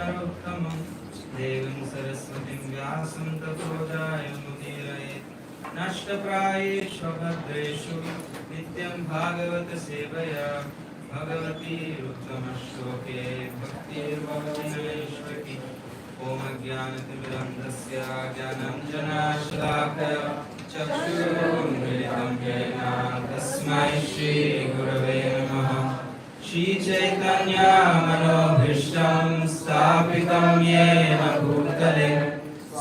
नरोत्तमं देवीं सरस्वतीं व्यासं ततो जयमुदीरयेत् नष्टप्रायेषु भद्रेषु नित्यं भागवत सेवया भगवती उत्तमश्लोके भक्तिर्भवति नैष्ठिकी ॐ ज्ञानतिमिरन्धस्य ज्ञानाञ्जनशलाकया चक्षुरुन्मिलितं येन तस्मै श्रीगुरवे नमः। श्रीचैतन्यमनोभीष्टं स्थापितं येन भूतले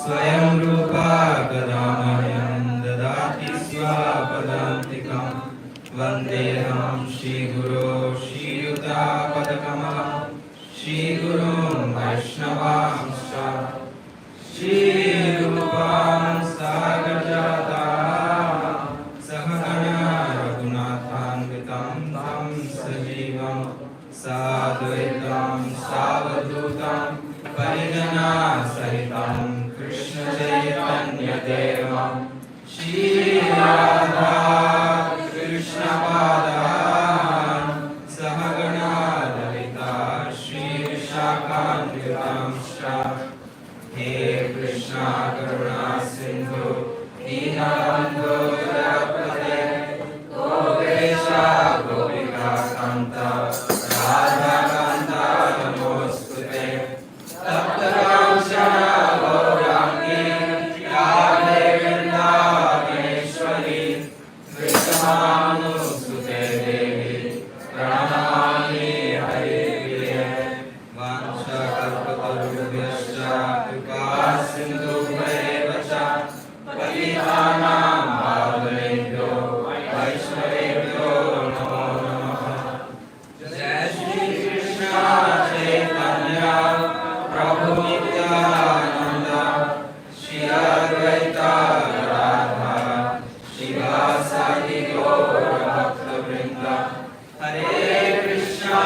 स्वयं रूपा कदा मह्यं ददाति स्वपदान्तिकं वन्देऽहं श्रीगुरो श्रीयुतापदकमलं श्रीगुरुं वैष्णवांश्च श्रीरूपां सागरजाता सहगणा रघुनाथान्वितं तं सजीवं साद्वैतं सावधूतं परिजनसहितं कृष्णचैतन्यदेवं श्रीराधा कृष्णपादान् सहगणा ललिता श्रीविशाखान्वितांश्च हे कृष्णा करुणा सिन्धु दीनबन्धो जगत्पते गोपेशा गोपिका कान्ता राधाकान्ता नमोऽस्तुते तप्तकाञ्चन गौराङ्गी राधे वृन्दावनेश्वरी वृषभानुसुते देवी प्रणमामि हरिप्रिये वाञ्छाकल्पतरुभ्यश्च कृपा सिन्धुभ्येव च पतितानां पावनेभ्यो वैष्णवेभ्यो नमो नमः। जय श्री कृष्ण चैतन्य प्रभु नित्यानन्द श्री अद्वैत गदाधर शिवासादि गौरभक्तवृन्द हरे Krishna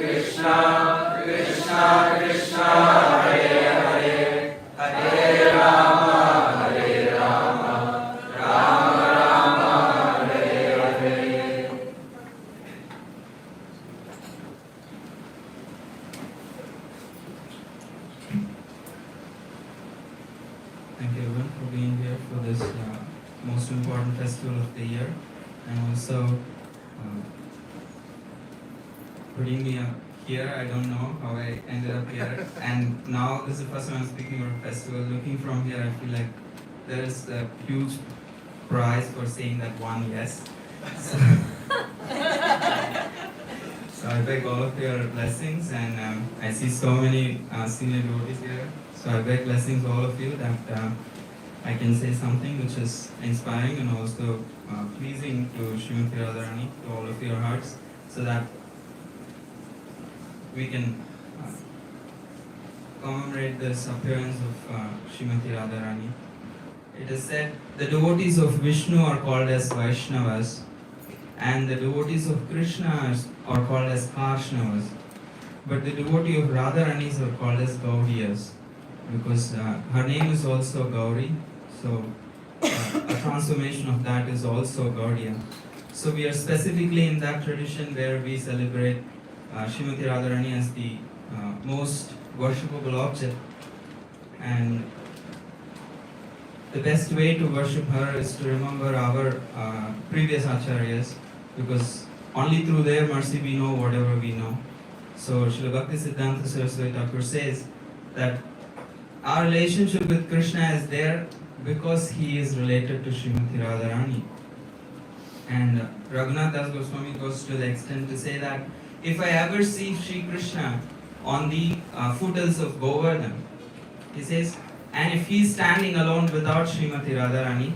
Krishna Krishna Hare Hare Hare Ram Ram Ram Hare Hare. Thank you everyone for being here for this most important festival of the year, and also putting me up here. I don't know how I ended up here, and now this is the first time I'm speaking about a festival. Looking from here, I feel like there is a huge prize for saying that one yes. So, so I beg all of your blessings, and I see so many senior devotees here. So I beg blessings all of you that I can say something which is inspiring and also pleasing to Srimati Radharani, to all of your hearts, so that we can commemorate this appearance of Srimati Radharani. It is said the devotees of Vishnu are called as Vaishnavas, and the devotees of Krishna are called as Vaishnavas. But the devotee of Radharanis are called as Gaudiyas, because her name is also Gauri, so a transformation of that is also Gaudiya. So we are specifically in that tradition where we celebrate Srimati Radharani as the most worshipable object, and the best way to worship her is to remember our previous acharyas, because only through their mercy we know whatever we know. So Srila Bhakti Siddhanta Saraswati Thakur says that our relationship with Krishna is there because he is related to Srimati Radharani. And Raghunath Das Goswami goes to the extent to say that if I ever see Sri Krishna on the foothills of Govardhan, he says, and if he is standing alone without Srimati Radharani,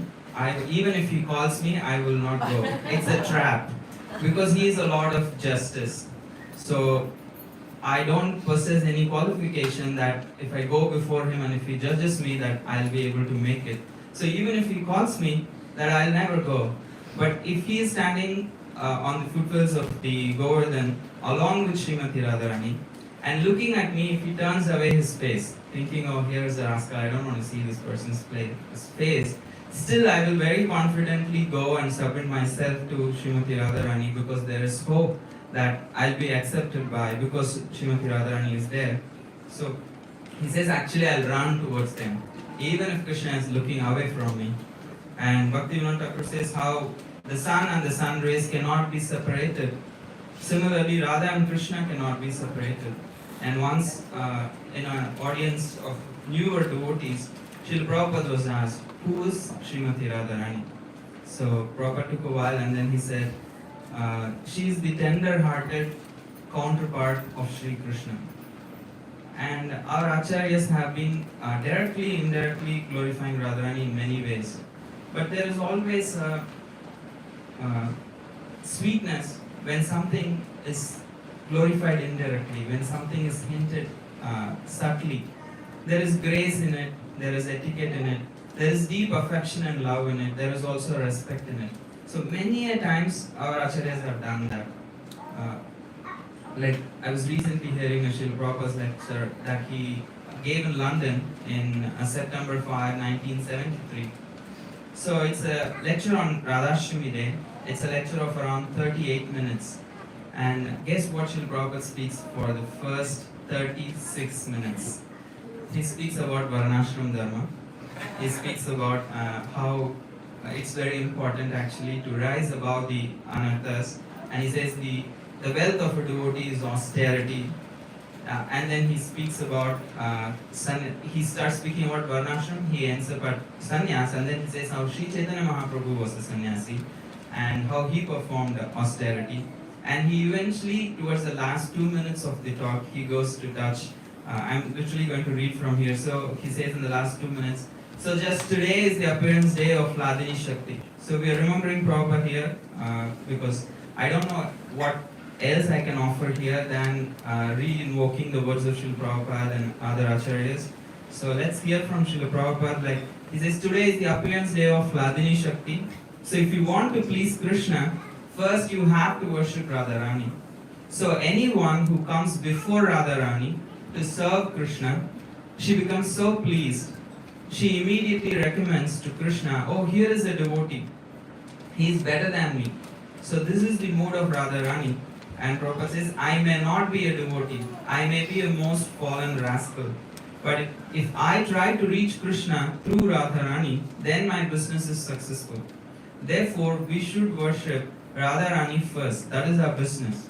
even if he calls me, I will not go. It's a trap, because he is a Lord of justice. So I don't possess any qualification that if I go before him and if he judges me, that I'll be able to make it. So even if he calls me, that I'll never go. But if he is standing on the foothills of the Govardhan along with Srimati Radharani and looking at me, if he turns away his face, thinking, oh, here's a rascal, I don't want to see this person's face, still I will very confidently go and submit myself to Srimati Radharani, because there is hope that I'll be accepted by, because Srimati Radharani is there. So he says, actually, I'll run towards them, even if Krishna is looking away from me. And Bhaktivinoda Thakur says how the sun and the sun rays cannot be separated. Similarly, Radha and Krishna cannot be separated. And once in an audience of newer devotees, Srila Prabhupada was asked, who is Srimati Radharani? So Prabhupada took a while and then he said, she is the tender-hearted counterpart of Sri Krishna. And our acharyas have been directly, indirectly glorifying Radharani in many ways. But there is always a sweetness when something is glorified indirectly, when something is hinted subtly. There is grace in it, there is etiquette in it, there is deep affection and love in it, there is also respect in it. So many a times our acharyas have done that. Like I was recently hearing a Srila Prabhupada's lecture that he gave in London in September 5, 1973. So it's a lecture on Radhastami Day. It's a lecture of around 38 minutes. And guess what Srila Prabhupada speaks for the first 36 minutes? He speaks about Varnashram Dharma. He speaks about how it's very important actually to rise above the anarthas. And he says the wealth of a devotee is austerity. And then he speaks about, he starts speaking about Varnashram, he ends up at sannyas, and then he says how Sri Chaitanya Mahaprabhu was a sannyasi and how he performed austerity. And he eventually, towards the last 2 minutes of the talk, he goes to touch, I'm literally going to read from here, so he says in the last 2 minutes, so just today is the appearance day of Ladini Shakti. So we are remembering Prabhupada here because I don't know what else I can offer here than re-invoking the words of Srila Prabhupada and other acharyas. So let's hear from Srila Prabhupada. Like he says, today is the appearance day of Ladini Shakti. So if you want to please Krishna, first you have to worship Radharani. So anyone who comes before Radharani to serve Krishna, she becomes so pleased. She immediately recommends to Krishna, oh, here is a devotee. He is better than me. So this is the mood of Radharani. And Prabhupada says, I may not be a devotee, I may be a most fallen rascal. But if I try to reach Krishna through Radharani, then my business is successful. Therefore, we should worship Radharani first. That is our business.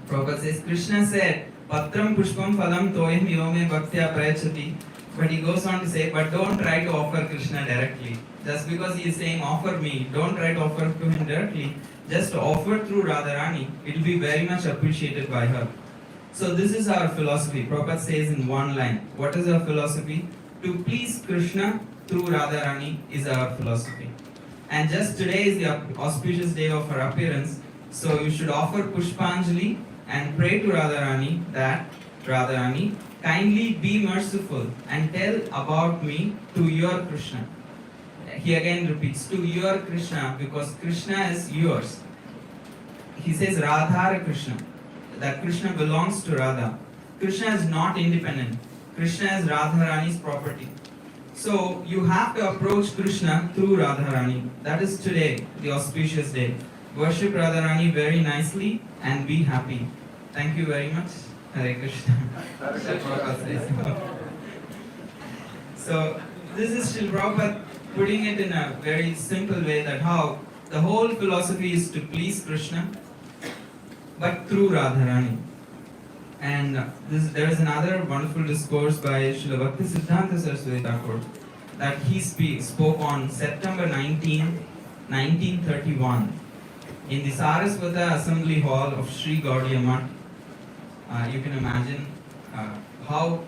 Prabhupada says, Krishna said, Patram Pushpam Phalam Toyam Yome Bhaktya Prayachati. But he goes on to say, but don't try to offer Krishna directly. Just because he is saying, offer me, don't try to offer to him directly. Just offer through Radharani, it will be very much appreciated by her. So this is our philosophy. Prabhupada says in one line, what is our philosophy? To please Krishna through Radharani is our philosophy. And just today is the auspicious day of her appearance, so you should offer Pushpanjali and pray to Radharani that, Radharani, kindly be merciful and tell about me to your Krishna. He again repeats, to your Krishna, because Krishna is yours. He says Radhara Krishna, that Krishna belongs to Radha. Krishna is not independent. Krishna is Radharani's property. So you have to approach Krishna through Radharani. That is today, the auspicious day. Worship Radharani very nicely and be happy. Thank you very much. Hare Krishna. So this is Srila Prabhupada putting it in a very simple way that how the whole philosophy is to please Krishna, but through Radharani. And there is another wonderful discourse by Srila Bhaktisiddhanta Saraswati Thakur that he spoke on September 19, 1931 in the Saraswata Assembly Hall of Sri Gaudiya Math. You can imagine how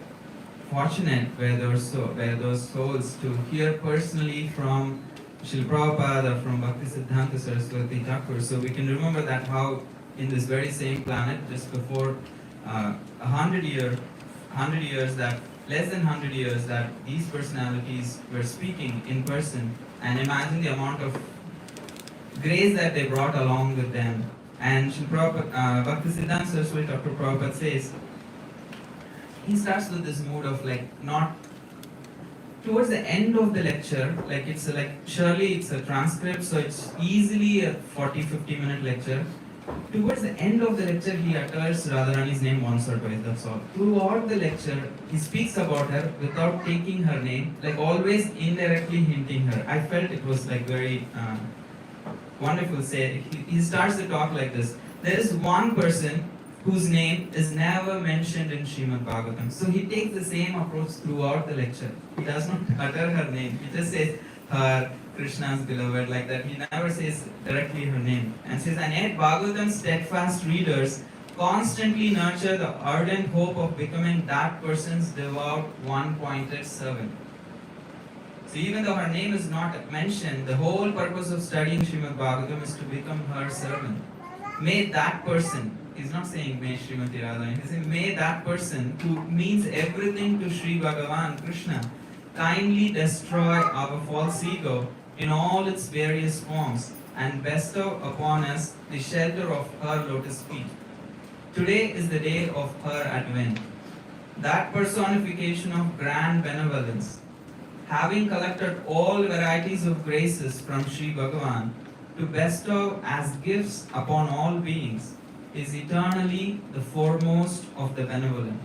fortunate were those souls to hear personally from Srila Prabhupada or from Bhaktisiddhanta Saraswati Thakur. So we can remember that how in this very same planet, just before 100 years, less than 100 years, that these personalities were speaking in person, and imagine the amount of grace that they brought along with them. And Bhaktisiddhanta Saraswati Thakur Prabhupada says, he starts with this mood of like not towards the end of the lecture, surely it's a transcript, so it's easily a 40-50 minute lecture. Towards the end of the lecture, he utters Radharani's name once or twice, that's all. Throughout the lecture, he speaks about her without taking her name, like always indirectly hinting her. I felt it was like very wonderful. Say, he starts the talk like this. There is one person whose name is never mentioned in Srimad Bhagavatam. So he takes the same approach throughout the lecture. He does not utter her name. He just says her, Krishna's beloved, like that. He never says directly her name. And says, and yet Bhagavatam's steadfast readers constantly nurture the ardent hope of becoming that person's devout, one-pointed servant. So even though her name is not mentioned, the whole purpose of studying Srimad Bhagavatam is to become her servant. May that person, he's not saying may Srimati Radharani, he's saying may that person who means everything to Sri Bhagavan Krishna kindly destroy our false ego in all its various forms and bestow upon us the shelter of her lotus feet. Today is the day of her advent, that personification of grand benevolence, having collected all varieties of graces from Sri Bhagavan to bestow as gifts upon all beings, is eternally the foremost of the benevolent.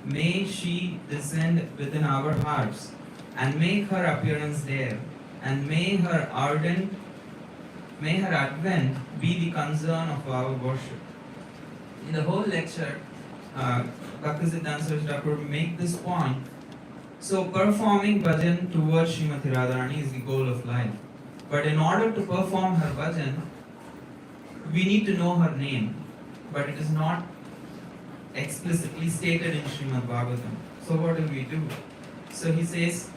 May she descend within our hearts and make her appearance there, and may her advent be the concern of our worship. In the whole lecture, Bhaktisiddhanta Saraswati Thakur make this point. So performing bhajan towards Srimati Radharani is the goal of life. But in order to perform her bhajan, we need to know her name. But it is not explicitly stated in Srimad Bhagavatam. So what do we do? So he says,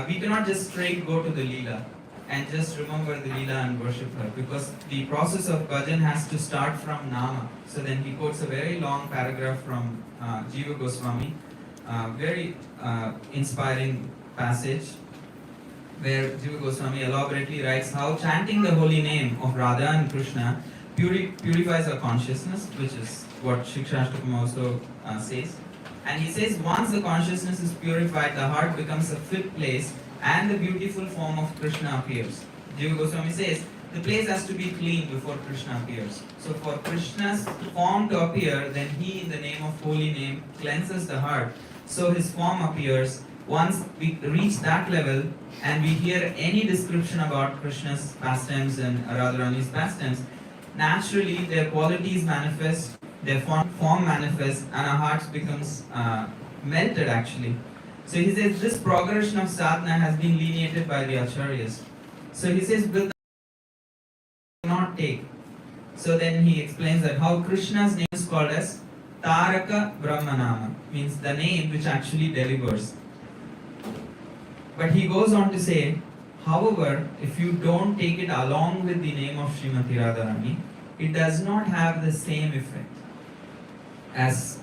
we cannot just straight go to the Leela and just remember the Leela and worship her, because the process of bhajan has to start from Nama. So then he quotes a very long paragraph from Jiva Goswami, very inspiring passage, where Jiva Goswami elaborately writes how chanting the holy name of Radha and Krishna purifies our consciousness, which is what Shikshashtakam also says. And he says once the consciousness is purified, the heart becomes a fit place and the beautiful form of Krishna appears. Jiva Goswami says the place has to be clean before Krishna appears. So for Krishna's form to appear, then he in the name of holy name cleanses the heart. So his form appears. Once we reach that level and we hear any description about Krishna's pastimes and Radharani's pastimes, naturally their qualities manifest, their form manifests, and our hearts becomes melted actually. So he says this progression of sadhana has been delineated by the acharyas. So he says will not take. So then he explains that how Krishna's name is called as Taraka Brahmanama, means the name which actually delivers. But he goes on to say, however, if you don't take it along with the name of Srimati Radharani, it does not have the same effect as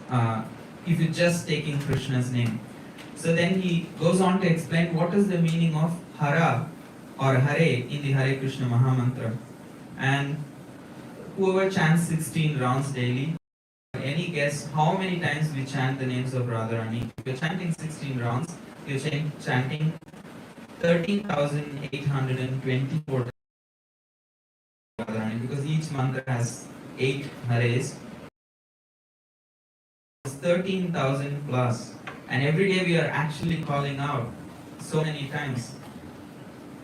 if you're just taking Krishna's name. So then he goes on to explain what is the meaning of Hara or Hare in the Hare Krishna Mahamantra. And whoever chants 16 rounds daily, any guess how many times we chant the names of Radharani? If you're chanting 16 rounds, you're chanting 13,824 Radharani, because each mantra has 8 Hares. It's 13,000 plus. And every day we are actually calling out so many times.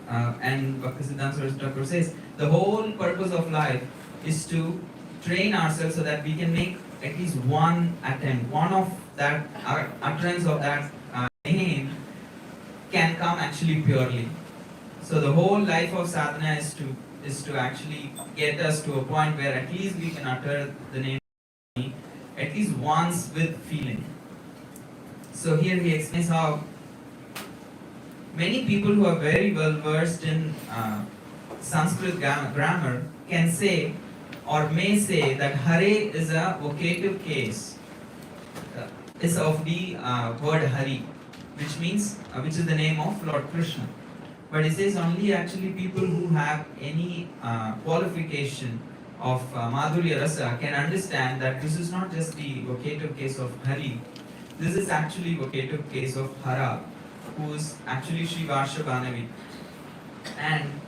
And Bhaktisiddhanta Saraswati Thakur says, the whole purpose of life is to train ourselves so that we can make at least one attempt, one of that utterance of that name can come actually purely. So the whole life of sadhana is to actually get us to a point where at least we can utter the name at least once with feeling. So here he explains how many people who are very well versed in Sanskrit grammar can say or may say that Hare is a vocative case. Is of the word Hari, which means which is the name of Lord Krishna. But he says only actually people who have any qualification of Madhurya Rasa can understand that this is not just the vocative case of Hari. This is actually vocative case of Hara, who is actually Sri Varshabhanavi. And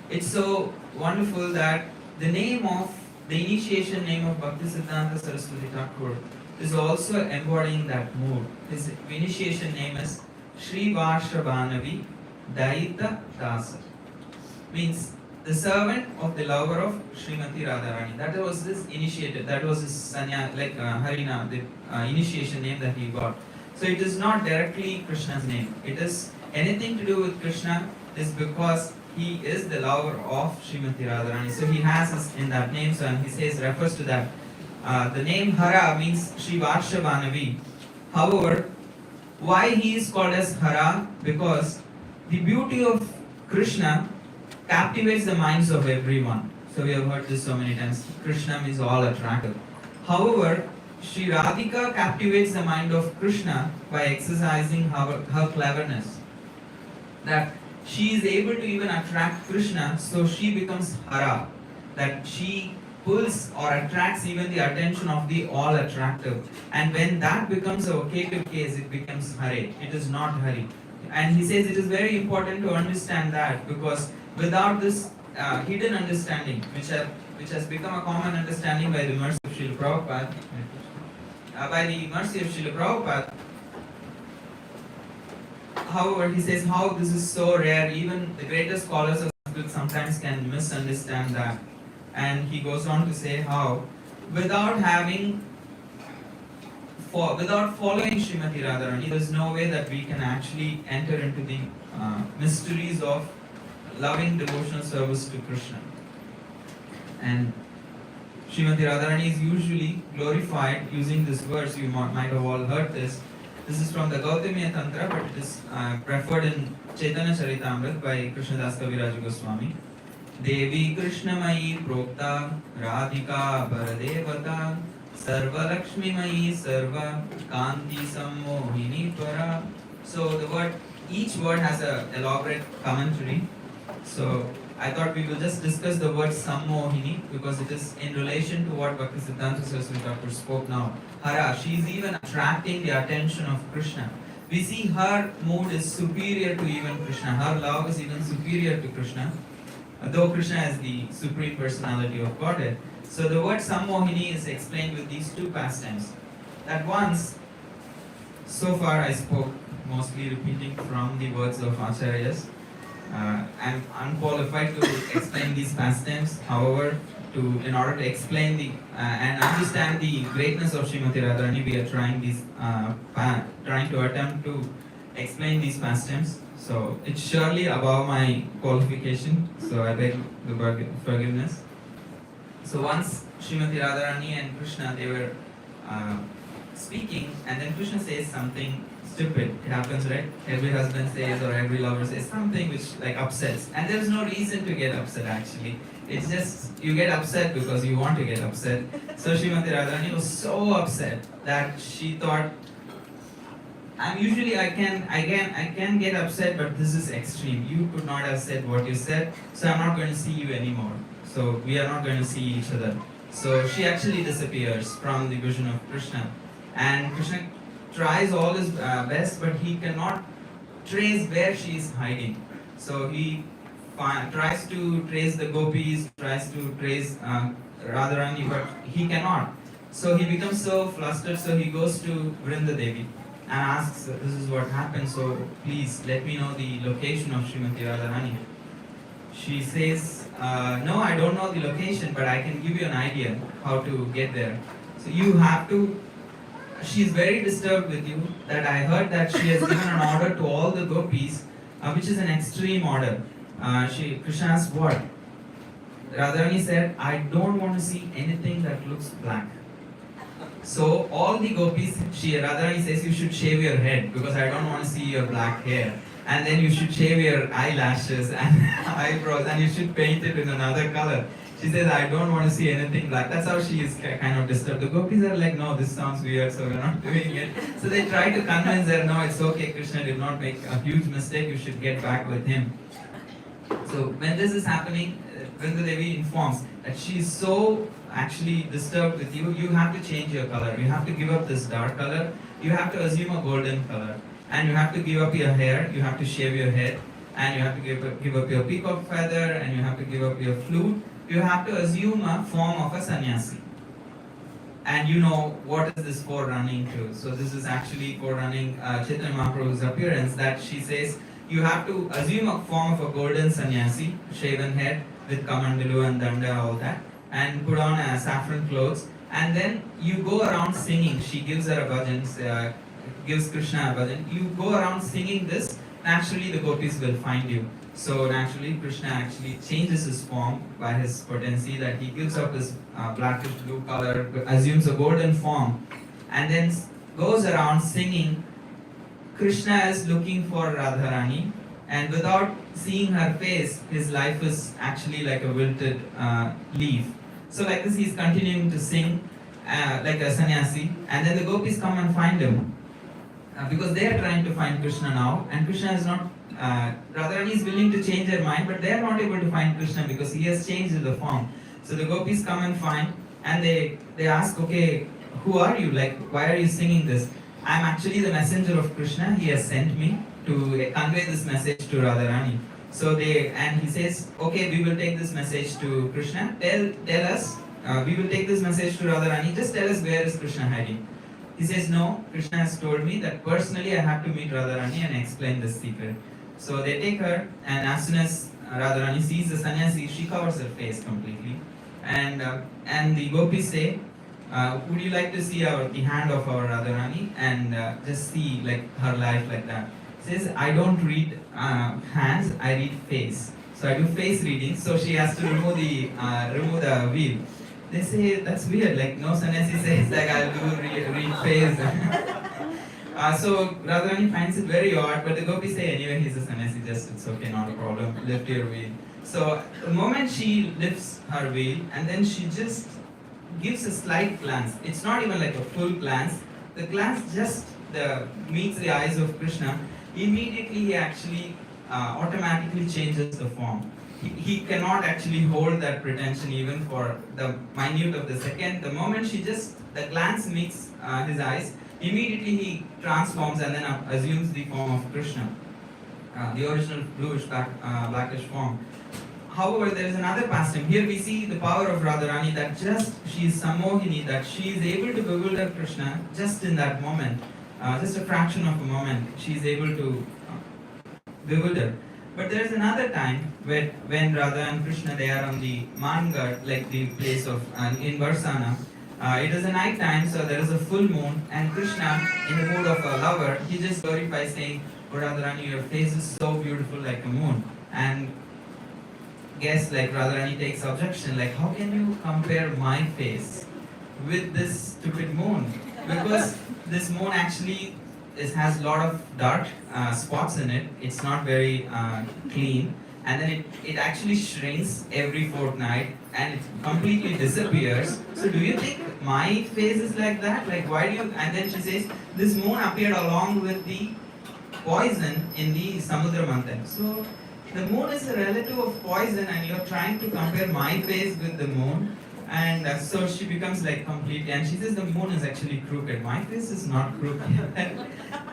it's so wonderful that the name of the initiation name of Bhaktisiddhanta Saraswati Thakur is also embodying that mood. His initiation name is Sri Varshabhanavi Daita Dasa. Means the servant of the lover of Srimati Radharani. That was his initiated, that was his sanya, Harina, the initiation name that he got. So it is not directly Krishna's name. It is anything to do with Krishna is because he is the lover of Srimati Radharani. So he has his, in that name, so and he says, refers to that. The name Hara means Sri Varshavanavi. However, why he is called as Hara? Because the beauty of Krishna captivates the minds of everyone. So we have heard this so many times. Krishna is all attractive. However, Sri Radhika captivates the mind of Krishna by exercising her cleverness. That she is able to even attract Krishna, so she becomes Hara. That she pulls or attracts even the attention of the all attractive. And when that becomes a vocative case, it becomes Hare. It is not Hari. And he says it is very important to understand that, because without this hidden understanding, which has become a common understanding by the mercy of Srila Prabhupada, however, he says how this is so rare, even the greatest scholars of Sanskrit sometimes can misunderstand that. And he goes on to say how, without following Srimati Radharani, there is no way that we can actually enter into the mysteries of loving devotional service to Krishna. And Srimati Radharani is usually glorified using this verse. You might have all heard this. This is from the Gautamiya Tantra, but it is preferred in Chaitanya Charitamrita by Krishnadas Kaviraj Goswami. Devi Krishnamayi Prokta Radhika Baradevata Sarva Lakshmi Mayi Sarva Kanti Sammohini Para. So the word, each word has an elaborate commentary. So I thought we will just discuss the word Sammohini because it is in relation to what Bhaktisiddhanta Saraswati Thakur spoke now. Hara, she is even attracting the attention of Krishna. We see her mood is superior to even Krishna. Her love is even superior to Krishna, though Krishna is the supreme personality of Godhead. So the word Sammohini is explained with these two pastimes. That once, so far I spoke mostly repeating from the words of Acharyas. I'm unqualified to explain these pastimes. However, in order to explain and understand the greatness of Srimati Radharani, we are trying to attempt to explain these pastimes. So it's surely above my qualification. So I beg the forgiveness. So once Srimati Radharani and Krishna, they were speaking, and then Krishna says something stupid. It happens, right? Every husband says or every lover says something which upsets. And there's no reason to get upset actually. It's just you get upset because you want to get upset. So Srimati Radharani was so upset that she thought, I can get upset, but this is extreme. You could not have said what you said, so I'm not going to see you anymore. So we are not going to see each other. So she actually disappears from the vision of Krishna. And Krishna tries all his best, but he cannot trace where she is hiding. So he tries to trace the gopis, tries to trace Radharani, but he cannot. So he becomes so flustered, so he goes to Vrinda Devi and asks, this is what happened, so please let me know the location of Srimati Radharani. She says, no, I don't know the location, but I can give you an idea how to get there. So you have to, she's very disturbed with you, that I heard that she has given an order to all the gopis, which is an extreme order. Krishna asked, what? Radharani said, I don't want to see anything that looks black. So all the gopis, Radharani says, you should shave your head because I don't want to see your black hair. And then you should shave your eyelashes and eyebrows and you should paint it in another color. She says, I don't want to see anything black. That's how she is kind of disturbed. The gopis are like, no, this sounds weird, so we're not doing it. So they try to convince her, no, it's okay, Krishna did not make a huge mistake, you should get back with him. So when this is happening, Vrinda Devi informs that she is so actually disturbed with you, you have to change your color. You have to give up this dark color. You have to assume a golden color. And you have to give up your hair, you have to shave your head, and you have to give up your peacock feather, and you have to give up your flute, you have to assume a form of a sannyasi. And you know what is this forerunning to? So this is actually forerunning Chaitanya Mahaprabhu's appearance, that she says you have to assume a form of a golden sannyasi, shaven head with kamandalu and danda, all that, and put on saffron clothes, and then you go around singing. She gives her a bhajan, gives Krishna a bhajan. You go around singing this, naturally the gopis will find you. So naturally, Krishna actually changes his form by his potency, that he gives up his blackish blue color, assumes a golden form, and then goes around singing. Krishna is looking for Radharani, and without seeing her face, his life is actually like a wilted leaf. So like this, he's continuing to sing like a sannyasi, and then the gopis come and find him. Because they are trying to find Krishna now, and Krishna is not, Radharani is willing to change her mind, but they are not able to find Krishna because he has changed the form. So the gopis come and find, and they ask, okay, who are you? Like, why are you singing this? I'm actually the messenger of Krishna. He has sent me to convey this message to Radharani. So and he says, okay, we will take this message to Krishna. Tell us, we will take this message to Radharani. Just tell us, where is Krishna hiding? He says, no, Krishna has told me that personally I have to meet Radharani and explain this secret. So they take her, and as soon as Radharani sees the sannyasi, she covers her face completely. And the gopis say, would you like to see the hand of our Radharani and just see like her life like that? He says, I don't read hands, I read face. So I do face reading. So she has to remove the veil. They say that's weird. Like no sannyasi says like I'll do read face. So Radharani finds it very odd, but the gopis say anyway he's a sannyasi, just it's okay, not a problem. Lift your veil. So the moment she lifts her veil, and then she just gives a slight glance. It's not even like a full glance. The glance just meets the eyes of Krishna. Immediately he actually automatically changes the form. He cannot actually hold that pretension even for the minute of the second. The moment the glance meets his eyes, immediately he transforms and then assumes the form of Krishna, the original bluish blackish form. However, there is another pastime. Here we see the power of Radharani, that she is Sammohini, that she is able to bewilder Krishna just in that moment, just a fraction of a moment, she is able to bewilder. But there is another time when Radha and Krishna, they are on the Mangad, like the place of in Barsana. It is a night time, so there is a full moon, and Krishna, in the mood of a lover, he just glorifies saying, "Oh Radharani, your face is so beautiful like a moon." And guess like Radharani takes objection, like, how can you compare my face with this stupid moon? Because this moon actually has a lot of dark spots in it. It's not very clean, and then it actually shrinks every fortnight and it completely disappears. So do you think my face is like that? Like why do you? And then she says this moon appeared along with the poison in the Samudra Manthan. So the moon is a relative of poison, and you're trying to compare my face with the moon. And so she becomes like completely, and she says the moon is actually crooked. My face is not crooked.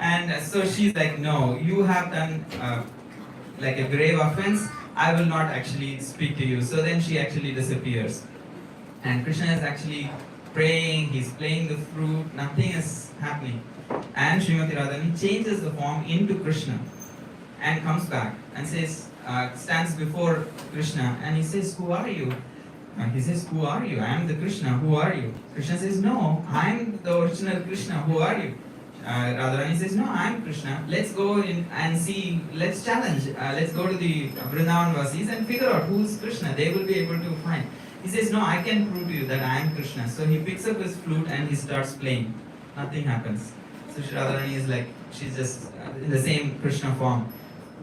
And so she's like, no, you have done like a grave offense. I will not actually speak to you. So then she actually disappears. And Krishna is actually praying, he's playing the flute, nothing is happening. And Srimati Radharani changes the form into Krishna and comes back and says, stands before Krishna, and he says, who are you? He says, who are you? I am the Krishna, who are you? Krishna says, no, I am the original Krishna, who are you? Radharani says, no, I am Krishna. Let's go in and see, let's challenge. Let's go to the Vrindavan Vasis and figure out who is Krishna. They will be able to find. He says, no, I can prove to you that I am Krishna. So he picks up his flute and he starts playing. Nothing happens. So Radharani is like, she's just in the same Krishna form.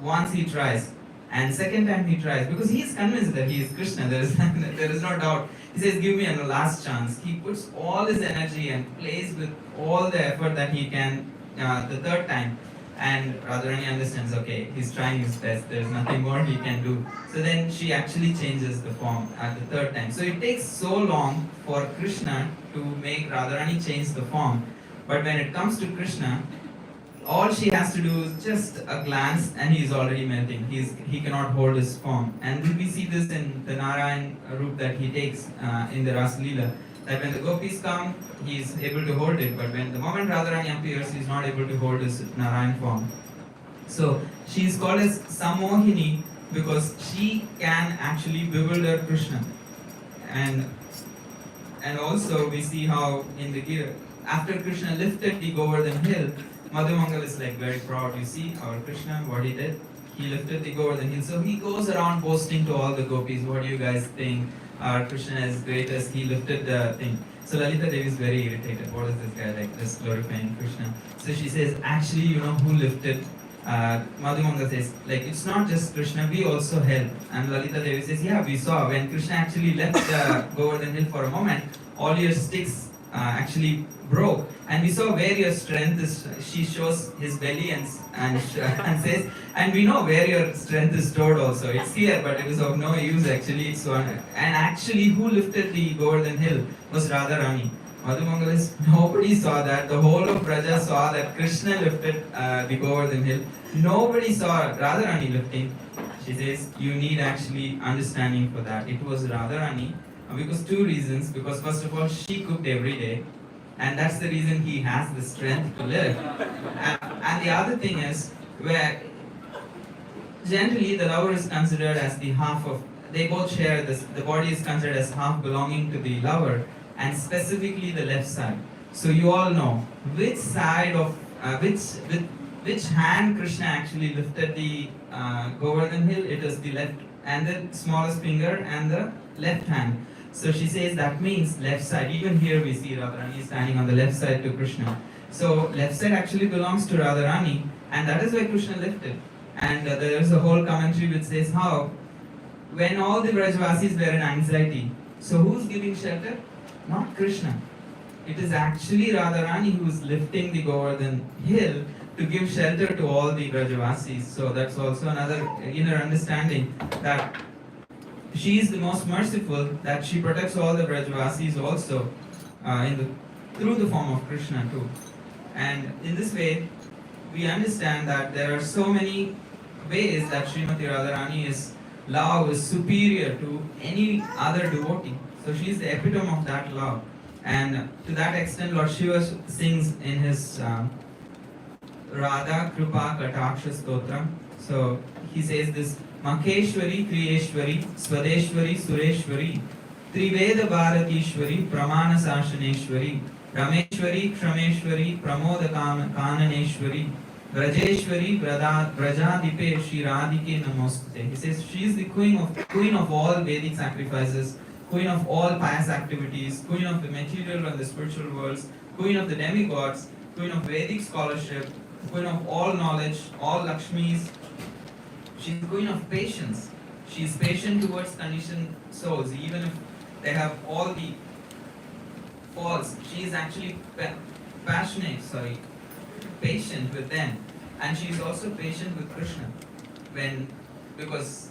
Once he tries, and second time he tries, because he is convinced that he is Krishna, there is no doubt. He says, give me a last chance. He puts all his energy and plays with all the effort that he can the third time. And Radharani understands, okay, he's trying his best, there's nothing more he can do. So then she actually changes the form at the third time. So it takes so long for Krishna to make Radharani change the form. But when it comes to Krishna, all she has to do is just a glance and he is already melting. He cannot hold his form. And we see this in the Narayan route that he takes in the Ras Leela. That when the gopis come, he is able to hold it, but when the moment Radharani appears, he is not able to hold his Narayan form. So she is called as Samohini because she can actually bewilder Krishna. And also we see how in the Gita, after Krishna lifted the Govardhan hill, Madhumangal is like very proud. You see our Krishna, what he did? He lifted the Govardhan hill. So he goes around boasting to all the gopis, what do you guys think? Our Krishna is greatest, he lifted the thing. So Lalita Devi is very irritated. What is this guy like, just glorifying Krishna? So she says, actually, you know who lifted? Madhumanga says, like, it's not just Krishna, we also help. And Lalita Devi says, yeah, we saw when Krishna actually left the Govardhan hill for a moment, all your sticks actually broke. And we saw where your strength is. She shows his belly and says, and we know where your strength is stored also. It's here, but it is of no use actually. It's one. And actually, who lifted the Govardhan hill was Radharani. Madhumangalis, nobody saw that. The whole of Braja saw that Krishna lifted the Govardhan hill. Nobody saw Radharani lifting. She says, you need actually understanding for that. It was Radharani because two reasons. Because first of all, she cooked every day. And that's the reason he has the strength to live. And the other thing is, where generally the lover is considered as the half of, they both share this, the body is considered as half belonging to the lover, and specifically the left side. So you all know which side of, which hand Krishna actually lifted the Govardhan hill. It is the left, and the smallest finger and the left hand. So she says that means left side. Even here we see Radharani standing on the left side to Krishna. So left side actually belongs to Radharani, and that is why Krishna lifted. And there is a whole commentary which says how when all the Brajvasis were in anxiety, so who's giving shelter? Not Krishna. It is actually Radharani who is lifting the Govardhan hill to give shelter to all the Brajavasis. So that's also another inner understanding that she is the most merciful, that she protects all the Brajavasis also through the form of Krishna too. And in this way, we understand that there are so many ways that Srimati Radharani's love is superior to any other devotee. So she is the epitome of that love. And to that extent, Lord Shiva sings in his Radha Kripa Kataksha Stotra. So he says this, Makeshwari, Kriyeshwari, Swadeshwari, Sureshwari, Triveda Bharatishwari, Pramana Sashaneshwari, Rameshwari, Krameshwari, Pramoda Kananeshwari, Brajeshwari, Brajadipe, Shri Radhike Namostate. He says she is the queen of all Vedic sacrifices, queen of all pious activities, queen of the material and the spiritual worlds, queen of the demigods, queen of Vedic scholarship, queen of all knowledge, all Lakshmis. She is queen of patience. She is patient towards conditioned souls, even if they have all the faults. She is actually patient with them. And she is also patient with Krishna because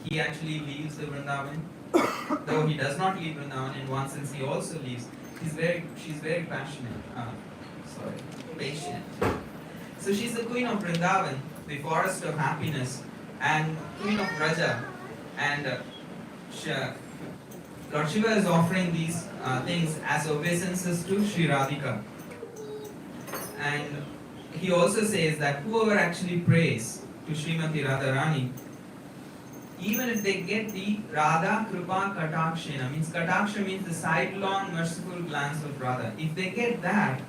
he actually leaves the Vrindavan. Though he does not leave Vrindavan, in one sense he also leaves. She's very passionate. Patient. So she's the queen of Vrindavan, the forest of happiness, and queen of Raja. And Lord Shiva is offering these things as obeisances to Sri Radhika. And he also says that whoever actually prays to Srimati Radharani, even if they get the Radha Kripa Katakshena, means Kataksha means the sidelong merciful glance of Radha. If they get that,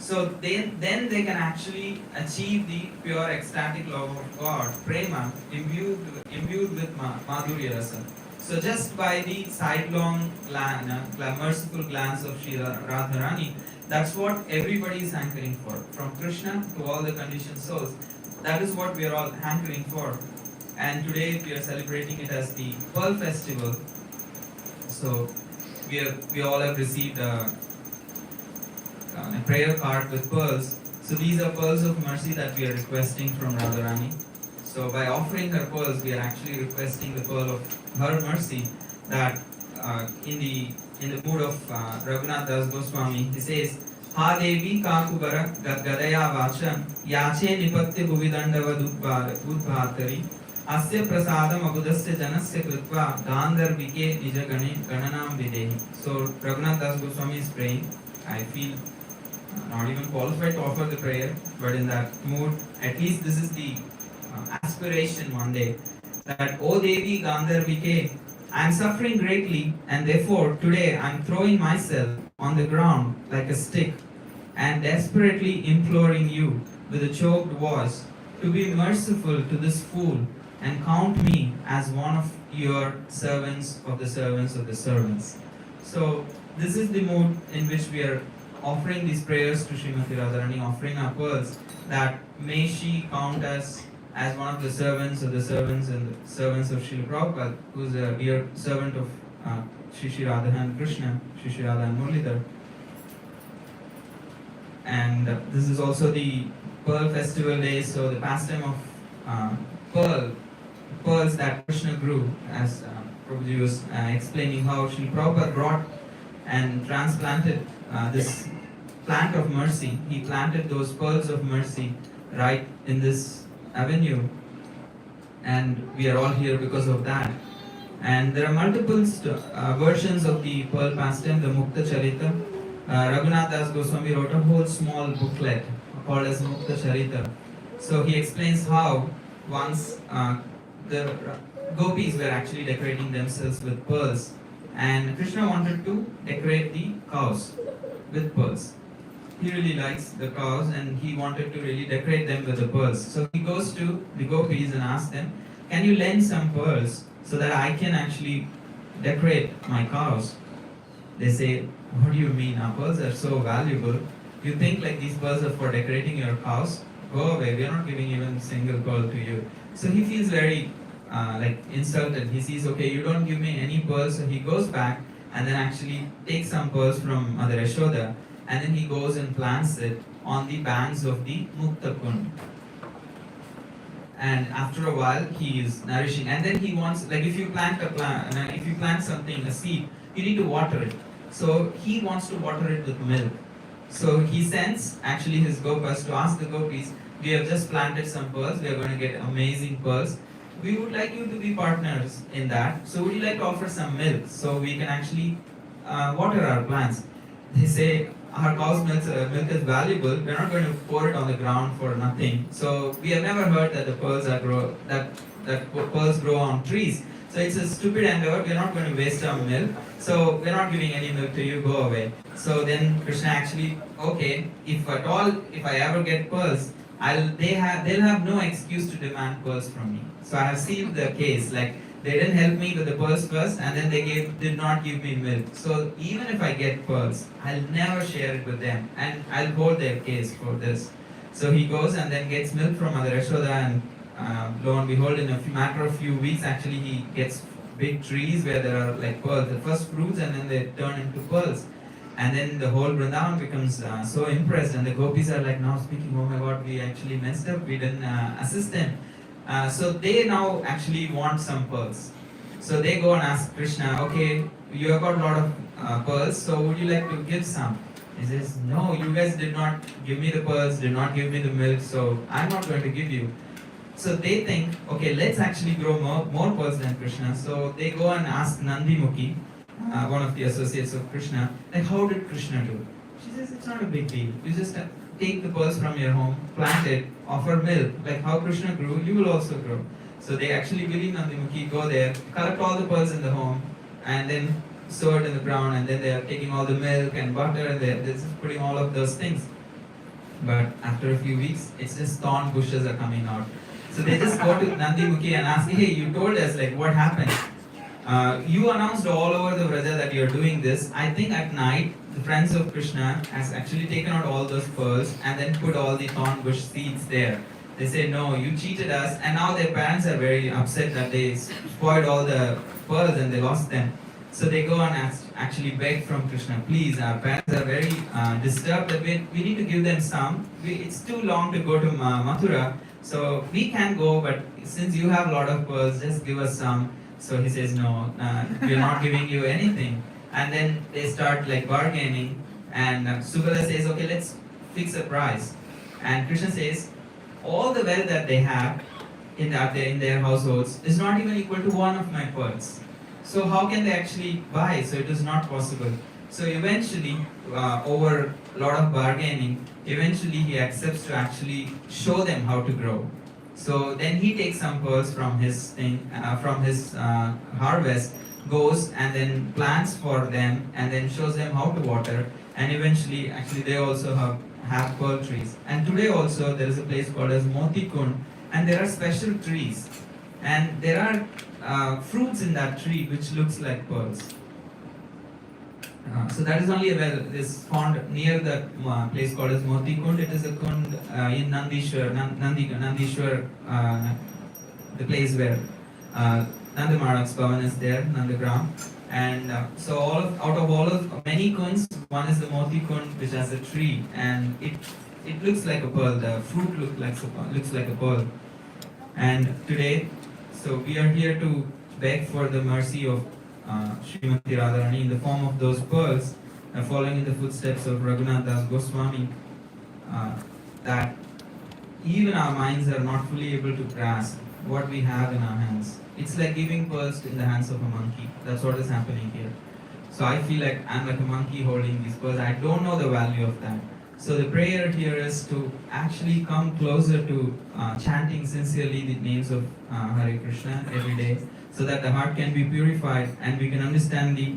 so then they can actually achieve the pure ecstatic love of God, prema, imbued with Madhurya Rasa. So just by the sidelong merciful glance of Shri Radharani, that's what everybody is hankering for. From Krishna to all the conditioned souls. That is what we are all hankering for. And today we are celebrating it as the Pearl Festival. So we all have received a prayer card with pearls. So these are pearls of mercy that we are requesting from Radharani. So by offering her pearls, we are actually requesting the pearl of her mercy. That in the mood of Raghunath Das Goswami, he says Ha Devi Kakubara Gadaya Vacham Yache Nipatya Bhuvidandava Udbhatari Asya Prasadam Abudasya Janasya Krutva Gandharvike Nijagane Gananam Videhi. So Raghunath Das Goswami is praying. I feel not even qualified to offer the prayer, but in that mood, at least this is the aspiration one day that O Devi Gandharvike, I am suffering greatly, and therefore today I am throwing myself on the ground like a stick and desperately imploring you with a choked voice to be merciful to this fool and count me as one of your servants of the servants of the servants. So this is the mood in which we are offering these prayers to Srimati Radharani, offering our pearls, that may she count us as one of the servants and the servants of Srila Prabhupada, who is a dear servant of Shri Radha and Krishna, Shri Radha and Muralidhar. And this is also the Pearl Festival Day, so the pastime of pearls that Krishna grew, as Prabhuji was explaining how Srila Prabhupada brought and transplanted this plant of mercy. He planted those pearls of mercy right in this avenue, and we are all here because of that. And there are multiple versions of the pearl pastime, the Mukta Charita. Raghunath Das Goswami wrote a whole small booklet called as Mukta Charita. So he explains how once the gopis were actually decorating themselves with pearls, and Krishna wanted to decorate the cows with pearls. He really likes the cows and he wanted to really decorate them with the pearls. So he goes to the gopis and asks them, can you lend some pearls so that I can actually decorate my cows? They say, what do you mean? Our pearls are so valuable. You think like these pearls are for decorating your cows? Go away, we are not giving even a single pearl to you. So he feels very insulted. He sees, okay, you don't give me any pearls. So he goes back and then actually takes some pearls from Mother Yashoda, and then he goes and plants it on the banks of the Mukta Kund. And after a while, he is nourishing. And then he wants, like if you plant something, a seed, you need to water it. So he wants to water it with milk. So he sends actually his gopas to ask the gopis, we have just planted some pearls, we are going to get amazing pearls. We would like you to be partners in that. So would you like to offer some milk so we can actually water our plants? They say, our cow's milk is valuable. We're not going to pour it on the ground for nothing. So we have never heard that the pearls pearls grow on trees. So it's a stupid endeavor. We're not going to waste our milk. So we're not giving any milk to you. Go away. So then Krishna actually, okay, if I ever get pearls, they'll have no excuse to demand pearls from me. So I have sealed the case. Like they didn't help me with the pearls first, and then they did not give me milk. So even if I get pearls, I'll never share it with them, and I'll hold their case for this. So he goes and then gets milk from Mother Yashoda, and lo and behold, in a matter of few weeks, actually he gets big trees where there are like pearls, the first fruits, and then they turn into pearls. And then the whole Vrindavan becomes so impressed, and the gopis are like now speaking, oh my god, we actually messed up, we didn't assist them. So they now actually want some pearls. So they go and ask Krishna, okay, you have got a lot of pearls, so would you like to give some? He says, no, you guys did not give me the pearls, did not give me the milk, so I'm not going to give you. So they think, okay, let's actually grow more pearls than Krishna. So they go and ask Nandi Mukhi, one of the associates of Krishna, like how did Krishna do? She says, it's not a big deal. You just take the pearls from your home, plant it, offer milk. Like how Krishna grew, you will also grow. So they actually believe Nandi Mukhi, go there, collect all the pearls in the home, and then sow it in the ground, and then they are taking all the milk and butter, and they're just putting all of those things. But after a few weeks, it's just thorn bushes are coming out. So they just go to Nandi Mukhi and ask, hey, you told us like what happened? You announced all over the Vraja that you're doing this. I think at night, the friends of Krishna has actually taken out all those pearls and then put all the thorn bush seeds there. They say, no, you cheated us, and now their parents are very upset that they spoiled all the pearls and they lost them. So they go and actually beg from Krishna, please, our parents are very disturbed that we need to give them some. It's too long to go to Mathura, so we can go, but since you have a lot of pearls, just give us some. So he says, no, we're not giving you anything. And then they start like bargaining, And Subala says, okay, let's fix a price. And Krishna says, all the wealth that they have in their households is not even equal to one of my pearls. So how can they actually buy? So it is not possible. So eventually, over a lot of bargaining, eventually he accepts to actually show them how to grow. So then he takes some pearls from his harvest, goes and then plants for them, and then shows them how to water. And eventually, actually, they also have pearl trees. And today also there is a place called as Moti Kund, and there are special trees, and there are fruits in that tree which looks like pearls. So that is only a well is found near the place called as Moti Kund. It is a kund in Nandishwar, the place where Nanda Maharaj's Bhavan is there, Nandagram. And so out of all of many kunds, one is the Moti Kund, which has a tree, and it looks like a pearl. The fruit looks like a pearl. And today, so we are here to beg for the mercy of Srimati Radharani in the form of those pearls, following in the footsteps of Raghunath Das Goswami, that even our minds are not fully able to grasp what we have in our hands. It's like giving pearls in the hands of a monkey. That's what is happening here. So I feel like I'm like a monkey holding these pearls. I don't know the value of that. So the prayer here is to actually come closer to chanting sincerely the names of Hare Krishna every day, so that the heart can be purified and we can understand the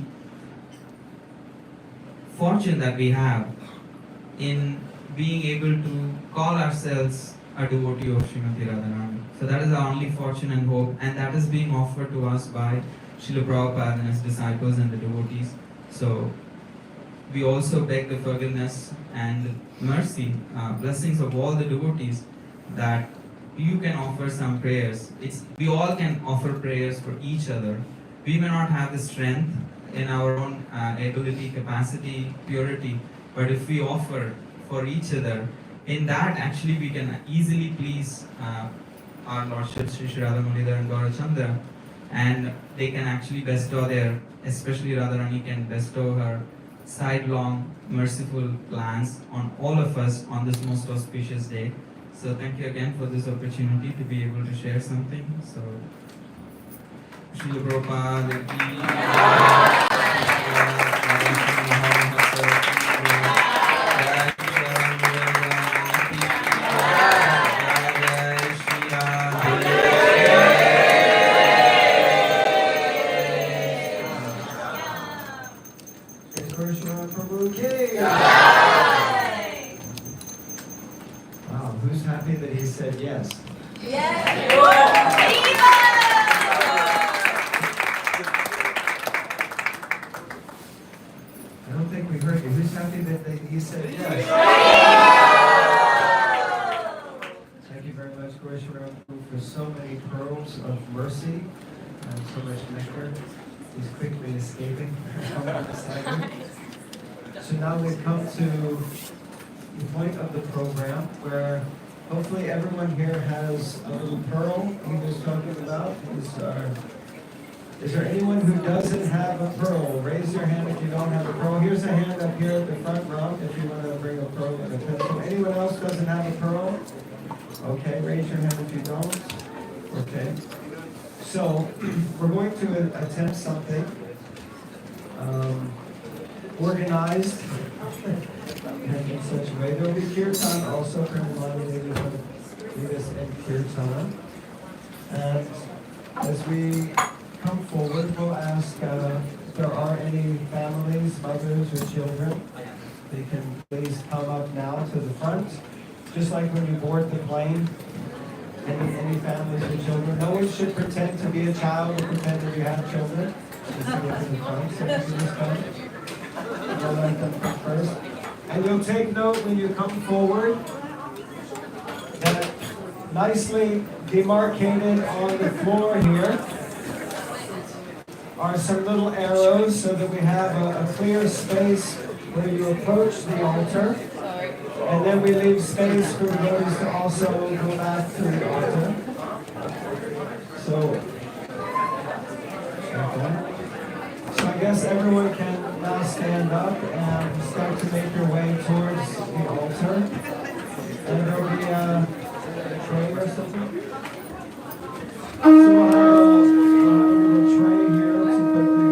fortune that we have in being able to call ourselves a devotee of Srimati Radharani. So that is our only fortune and hope, and that is being offered to us by Srila Prabhupada and his disciples and the devotees. So we also beg the forgiveness and mercy, blessings of all the devotees, that you can offer some prayers. We all can offer prayers for each other. We may not have the strength in our own ability, capacity, purity, but if we offer for each other, in that actually we can easily please our Lordship Sri Sri Radha Mulidhar and Gaurachandra, and they can actually bestow especially Radharani can bestow her sidelong, merciful plans on all of us on this most auspicious day. So thank you again for this opportunity to be able to share something. So, Srila Prabhupada ki Wow, who's happy that he said yes? Yes. I don't think we heard you. Who's happy that he said yes? Thank you very much, Goreshwaram, for so many pearls of mercy and so much nectar. He's quickly escaping. So now we've come to the point of the program where hopefully everyone here has a little pearl he was talking about. Is there anyone who doesn't have a pearl? Raise your hand if you don't have a pearl. Here's a hand up here at the front row if you want to bring a pearl and a pencil. Anyone else doesn't have a pearl? Okay, raise your hand if you don't. Okay. So we're going to attempt something organized in such a way. There will be kirtan also. Premamani Devi will lead us in kirtan. And as we come forward, we'll ask if there are any families, mothers, or children. They can please come up now to the front. Just like when you board the plane, any families or children. No one should pretend to be a child or pretend that you have children. Just to get to the front. So you can just come. I'll let them come first. And you'll take note when you come forward that nicely demarcated on the floor here are some little arrows so that we have a clear space where you approach the altar. And then we leave space for those to also go back to the altar. So I guess everyone can now stand up and start to make your way towards the altar. And there will be a tray or something. So we'll have a little tray here to put the...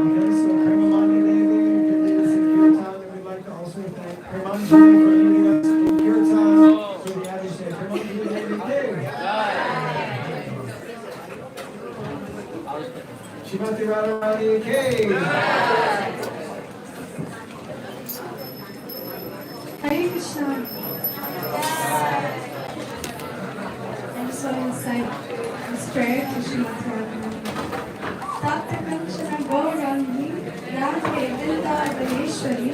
Okay, so Premamani Devi can lead us in Kirtan, and we'd like to also thank Premamani for leading us in Kirtan for the Adishay. Premamani Devi Devi. Shrimati Radharani K. Hare Krishna. I'm so inside this prayer to Srimati Radharani. Tapta Kanchana Gaurangi, Radhe Vrindavaneshwari,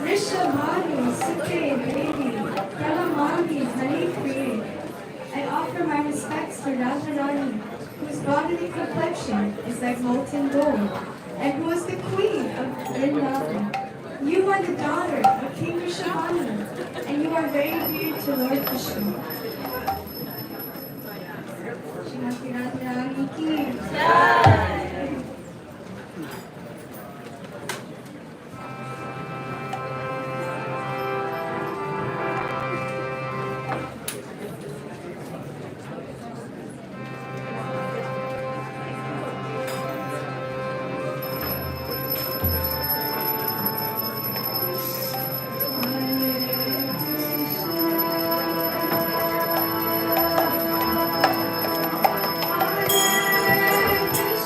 Rishabhani Sukhe Devi, Kalamani Hari Priye. I offer my respects to Radharani, whose bodily complexion is like molten gold, and who is the queen of Vrindavan. You are the daughter of King Rishabhani, and you are very dear to Lord Krishna. Shrimati Radharani ki jai. Hare Krishna,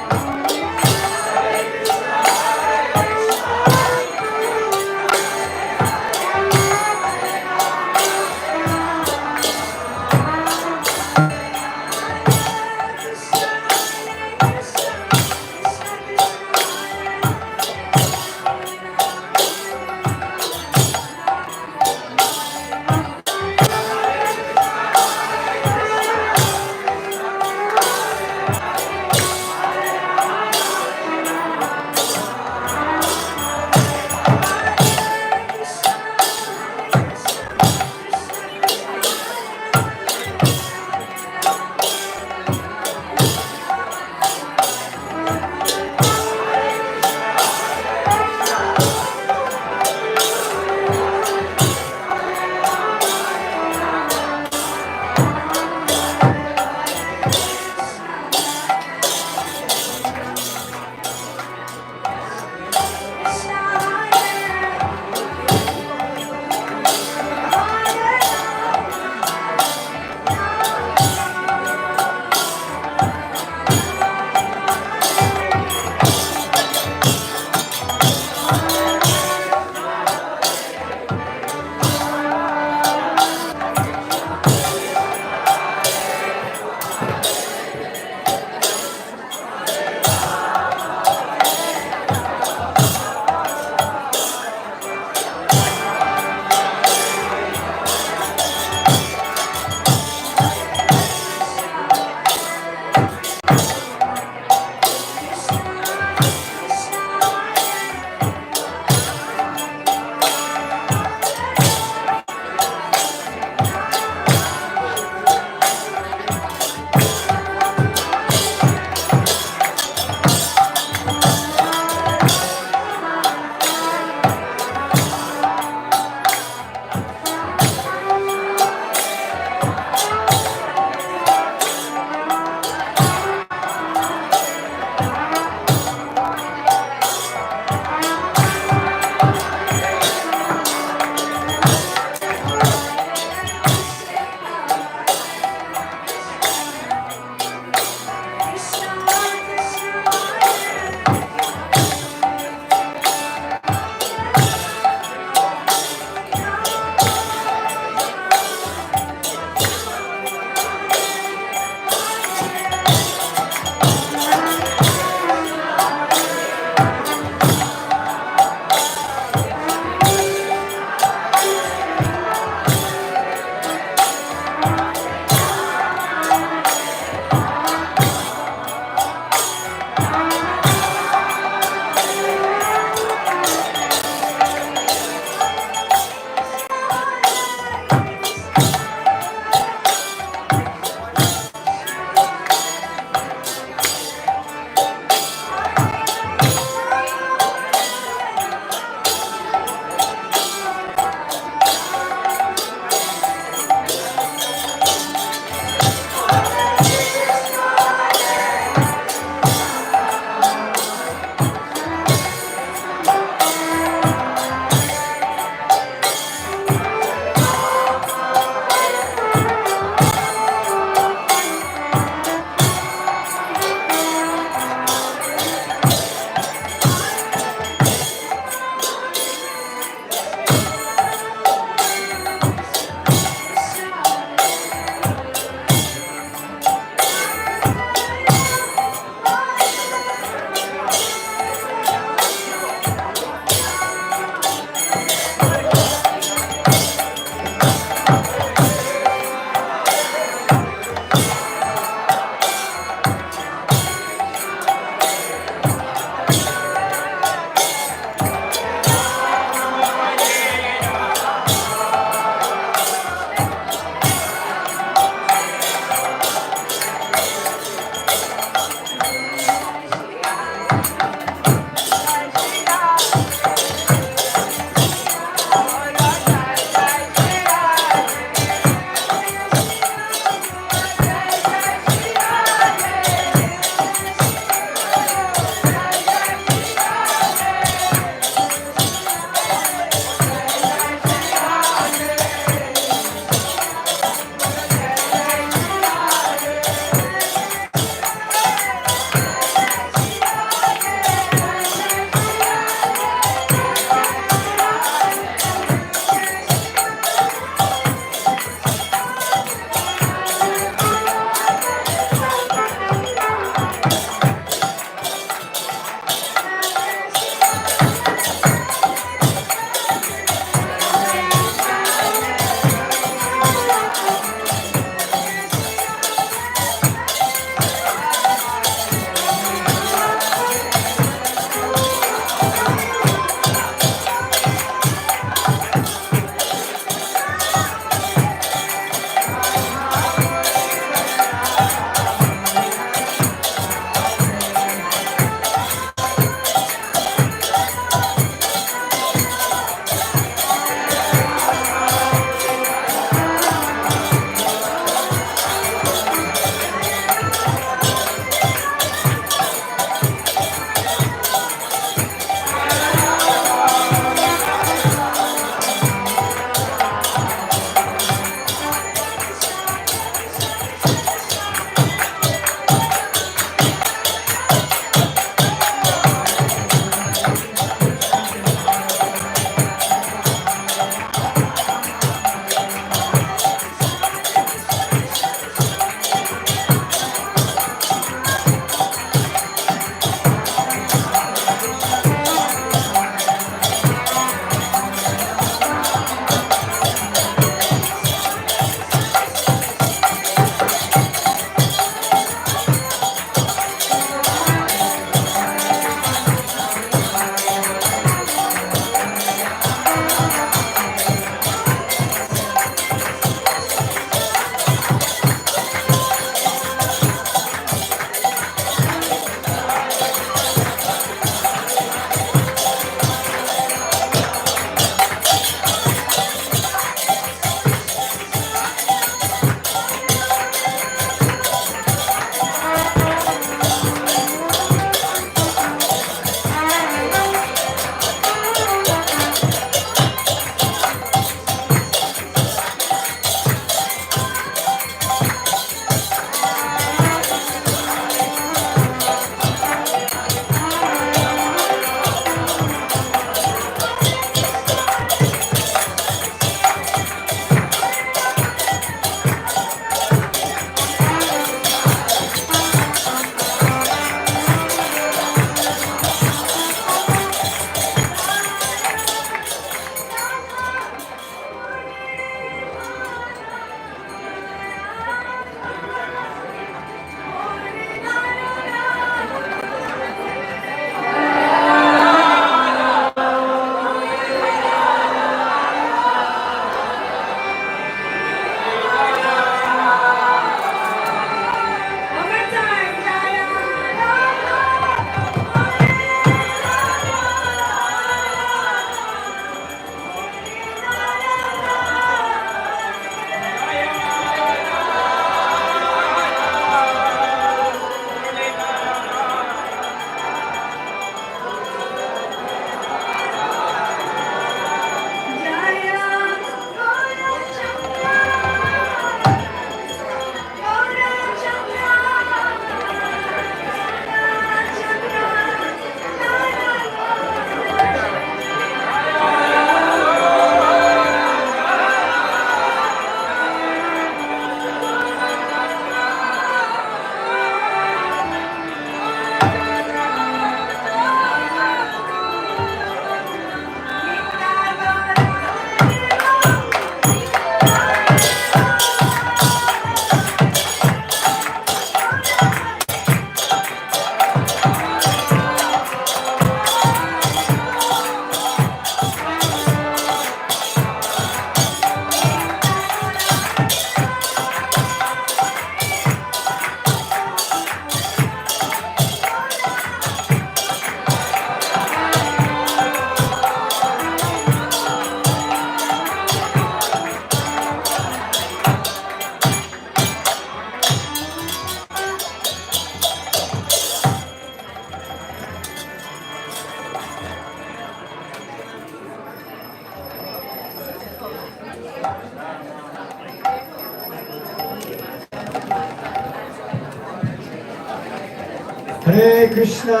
Hare Krishna.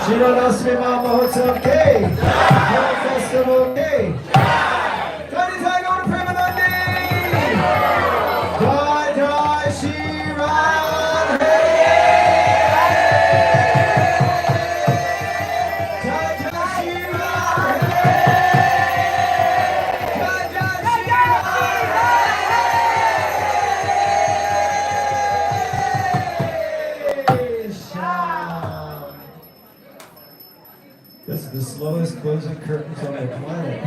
Radhastami Mahotsav K. Hare Festival K. Jai Jai Gaur Premanandi. Jai Jai Shri Radhe. Jai Jai Shri Radhe. Jai Jai Shri Radhe. Sham. That's the slowest closing curtains on the planet.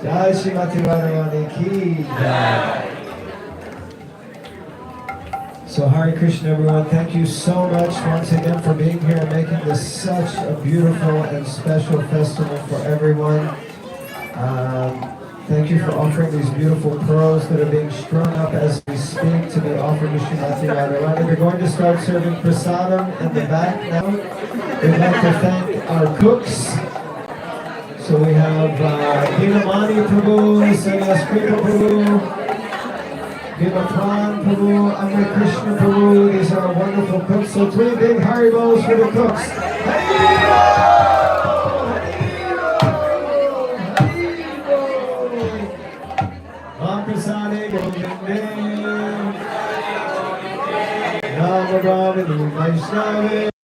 Jai Shrimati Radharani ki jai. So Hare Krishna everyone, thank you so much once again for being here and making this such a beautiful and special festival for everyone. Thank you for offering these beautiful pearls that are being strung up as we speak to be offered to Srimati Radharani. We're going to start serving prasadam in the back now. We'd like to thank our cooks. So we have Dinamani Prabhu, Sanyaskripa Prabhu, Vinapran Prabhu, Amrit Krishna Prabhu. These are our wonderful cooks. So 3 big Haribols for the cooks. Haribo! Prasade Govinde Nama Brahmani Vaishnava